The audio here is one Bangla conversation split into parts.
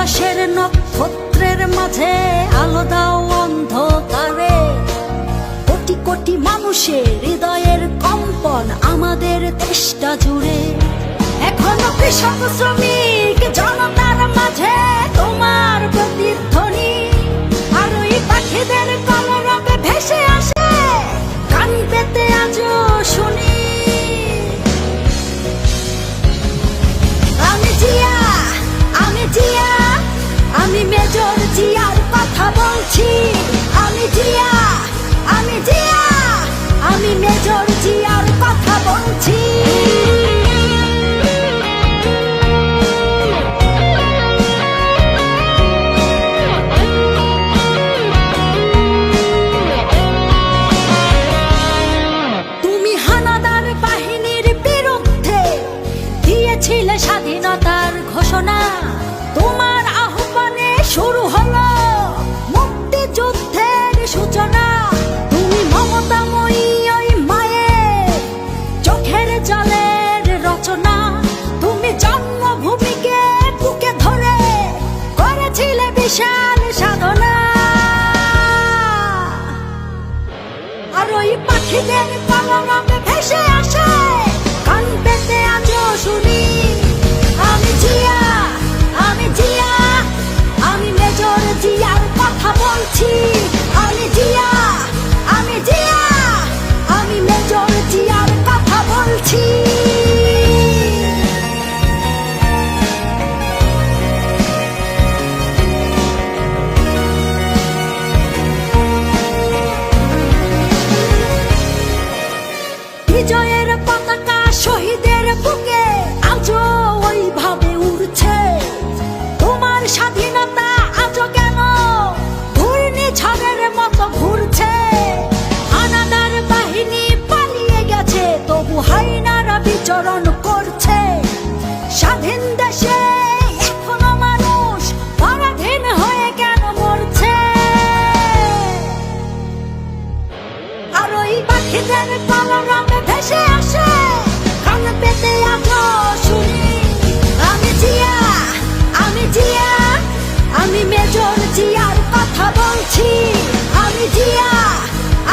আকাশের নক্ষত্রের মাঝে আলো দাও অন্ধকারে। কোটি কোটি মানুষের হৃদয়ের কম্পন আমাদের দেশটা জুড়ে। এখনো কৃষক শ্রমিক জনতার মাঝে তোমার প্রতিধ্বনি। আর ওই পাখিদের কলরবে ভেসে আসে কান পেতে আজও শুনি। আমি জিয়া, আমি জিয়া, আমি মেজর জিয়ার কথা বলছি। আমি জিয়া, আমি জিয়া, আমি মেজর জিয়ার কথা বলছি। তুমি হানাদার বাহিনীর বিরুদ্ধে দিয়েছিলে স্বাধীনতার ঘোষণা। তোমার আহ্বানে শুরু হলো মুক্তিযুদ্ধের সূচনা। তুমি মমতাময়ী ওই মায়ের চোখের জলের রচনা। তুমি জন্মভূমিকে বুকে ধরে করেছিলে বিশাল সাধনা। আর ওই পাখিদের কলরবে ভেসে আসে কান পেতে আজও শুনি। আমি জিয়া, আমি জিয়া, আমি মেজর জিয়ার কথা বলছি। আমি জিয়া, আমি জিয়া, আমি মেজর জিয়ার কথা বলছি। বিজয়ের পতাকা শহীদের বুকে আজও ওইভাবে উড়ছে। তোমার স্বাধীনতা আজও কেন ঘূর্ণিঝড়ের মতো ঘুরছে। হানাদার বাহিনী পালিয়ে গেছে, তবু হাইনারা বিচরণ করছে। স্বাধীন দেশে এখনো মানুষ পরাধীন হয়ে কেন মরছে। আর ওই পাখিদের কলরবে ভেসে আসে কান পেতে আজও শুনি। আমি জিয়া, আমি জিয়া, আমি মেজর জিয়ার কথা বলছি। আমি জিয়া,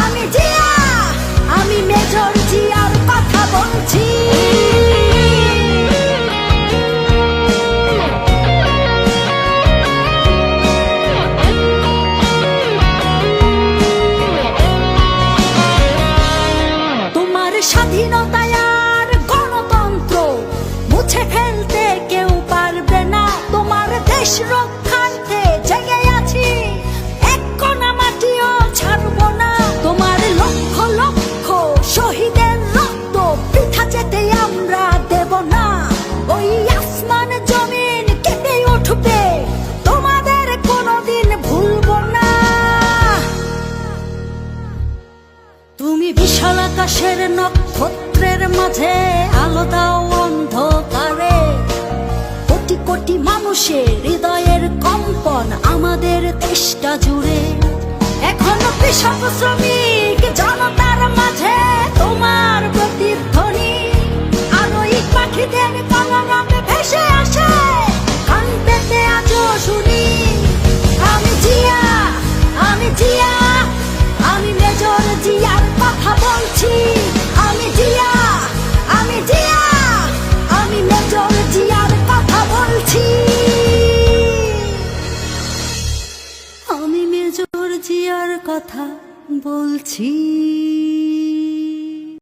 আমি জিয়া, আমি মেজর জিয়ার কথা বলছি। তোমার স্বাধীনতায় আর গণতন্ত্র মুছে ফেলতে কেউ পারবে না। তোমার দেশ রক্ষার্থে জেগে আছি, এক কণা মাটিও ছাড়বো না। তোমার লক্ষ লক্ষ শহীদের রক্ত বৃথা যেতে আমরা দেব না। ওই আসমান জমিন কেঁপে উঠবে, তোমাদের কোনোদিন ভুলবো না। তুমি বিশাল আকাশের নক্ষত্রের মাঝে আলো দাও অন্ধকারে। কোটি কোটি মানুষের হৃদয়ের কম্পন আমাদের দেশটা জুড়ে। এখনো কৃষক শ্রমিক জনতার মাঝে তোমার প্রতিধ্বনি। আর ওই পাখিদের কলরবে ভেসে আসে কান পেতে আজও শুনি। আমি জিয়া, আমি জিয়া, আমি মেজর জিয়ার কথা বলছি। আমি জিয়া, আমি জিয়া, আমি মেজর জিয়ার কথা বলছি। আমি মেজর জিয়ার কথা বলছি।